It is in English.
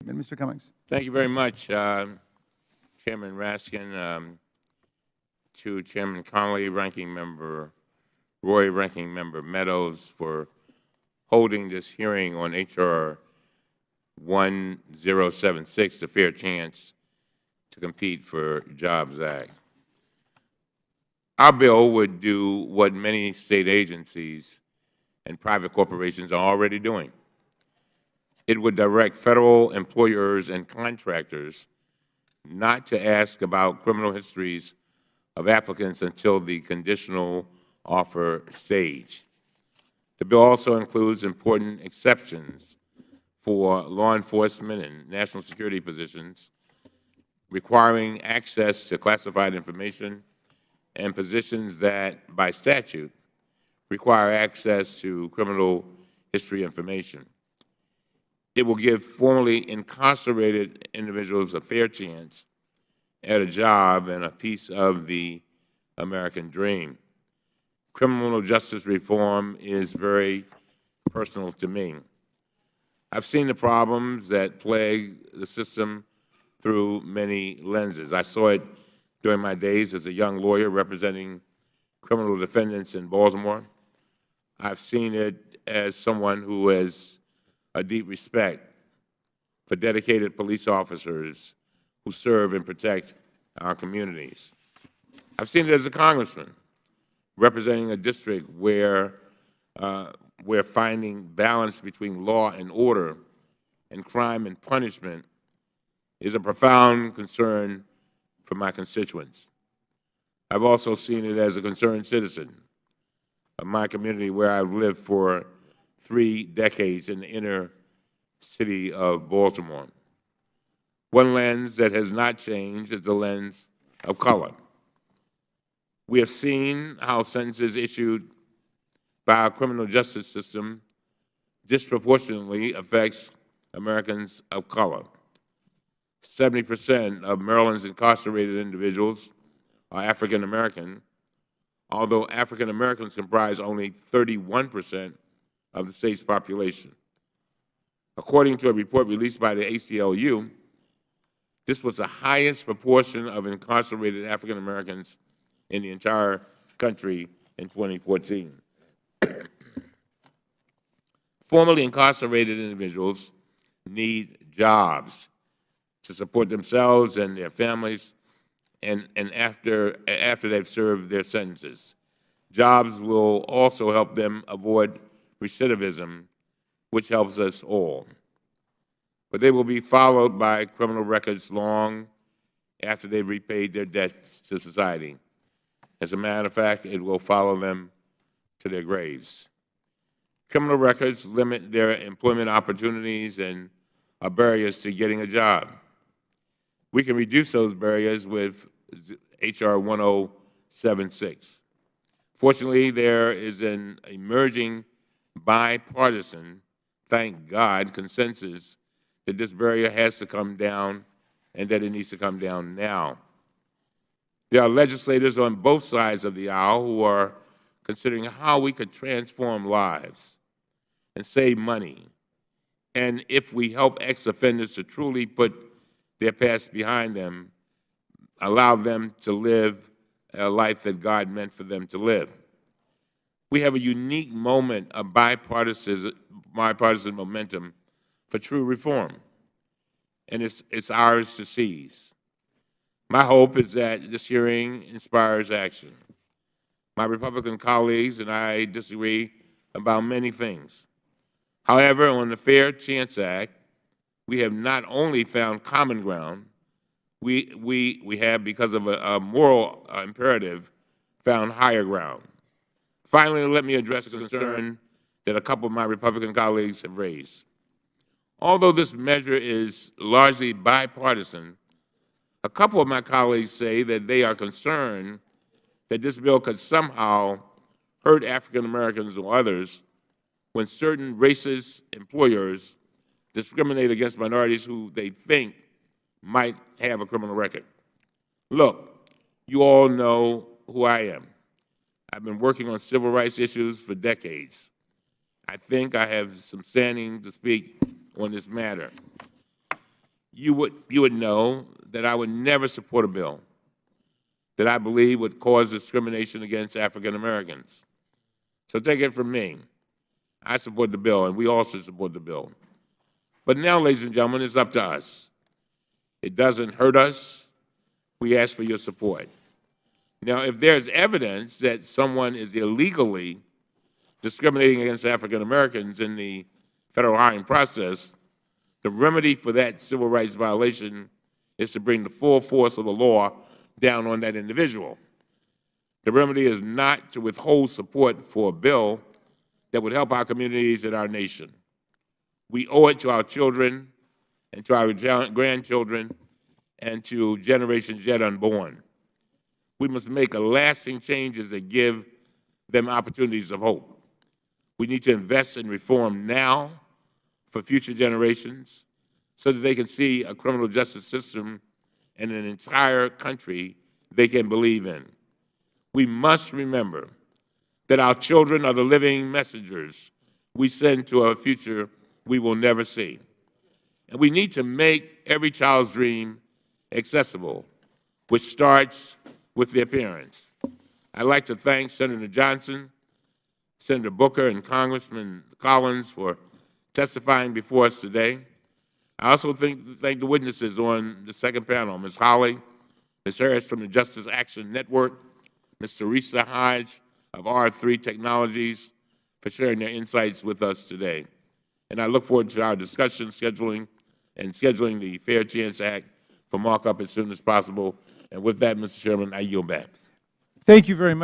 Mr. Cummings. Thank you very much, Chairman Raskin, to Chairman Connolly, Ranking Member Roy, Ranking Member Meadows, for holding this hearing on H.R. 1076, the Fair Chance to Compete for Jobs Act. Our bill would do what many state agencies and private corporations are already doing. It would direct federal employers and contractors not to ask about criminal histories of applicants until the conditional offer stage. The bill also includes important exceptions for law enforcement and national security positions, requiring access to classified information, and positions that, by statute, require access to criminal history information. It will give formerly incarcerated individuals a fair chance at a job and a piece of the American dream. Criminal justice reform is very personal to me. I've seen the problems that plague the system through many lenses. I saw it during my days as a young lawyer representing criminal defendants in Baltimore. I've seen it as someone who has a deep respect for dedicated police officers who serve and protect our communities. I've seen it as a congressman representing a district where we're finding balance between law and order and crime and punishment is a profound concern for my constituents. I've also seen it as a concerned citizen of my community where I've lived for 3 decades in the inner city of Baltimore. One lens that has not changed is the lens of color. We have seen how sentences issued by our criminal justice system disproportionately affects Americans of color. 70% of Maryland's incarcerated individuals are African American, although African Americans comprise only 31% of the state's population. According to a report released by the ACLU, this was the highest proportion of incarcerated African Americans in the entire country in 2014. Formerly incarcerated individuals need jobs to support themselves and their families and after they've served their sentences. Jobs will also help them avoid recidivism, which helps us all. But they will be followed by criminal records long after they've repaid their debts to society. As a matter of fact, it will follow them to their graves. Criminal records limit their employment opportunities and are barriers to getting a job. We can reduce those barriers with H.R. 1076. Fortunately, there is an emerging bipartisan, thank God, consensus that this barrier has to come down and that it needs to come down now. There are legislators on both sides of the aisle who are considering how we could transform lives and save money. And if we help ex-offenders to truly put their past behind them, allow them to live a life that God meant for them to live. We have a unique moment of bipartisan momentum for true reform, and it's ours to seize. My hope is that this hearing inspires action. My Republican colleagues and I disagree about many things. However, on the Fair Chance Act, we have not only found common ground, we have, because of a moral imperative, found higher ground. Finally, let me address a concern that a couple of my Republican colleagues have raised. Although this measure is largely bipartisan, a couple of my colleagues say that they are concerned that this bill could somehow hurt African Americans or others when certain racist employers discriminate against minorities who they think might have a criminal record. Look, you all know who I am. I've been working on civil rights issues for decades. I think I have some standing to speak on this matter. you would know that I would never support a bill that I believe would cause discrimination against African Americans. So take it from me. I support the bill, and we also support the bill. But now, ladies and gentlemen, it's up to us. It doesn't hurt us. We ask for your support. Now, if there's evidence that someone is illegally discriminating against African Americans in the federal hiring process, the remedy for that civil rights violation is to bring the full force of the law down on that individual. The remedy is not to withhold support for a bill that would help our communities and our nation. We owe it to our children and to our grandchildren and to generations yet unborn. We must make lasting changes that give them opportunities of hope. We need to invest in reform now for future generations so that they can see a criminal justice system and an entire country they can believe in. We must remember that our children are the living messengers we send to a future we will never see. And we need to make every child's dream accessible, which starts with their parents. I'd like to thank Senator Johnson, Senator Booker, and Congressman Collins for testifying before us today. I also thank the witnesses on the second panel, Ms. Holly, Ms. Harris from the Justice Action Network, Ms. Teresa Hodge of R3 Technologies for sharing their insights with us today. And I look forward to our discussion, scheduling the Fair Chance Act for markup as soon as possible. And with that, Mr. Chairman, I yield back. Thank you very much.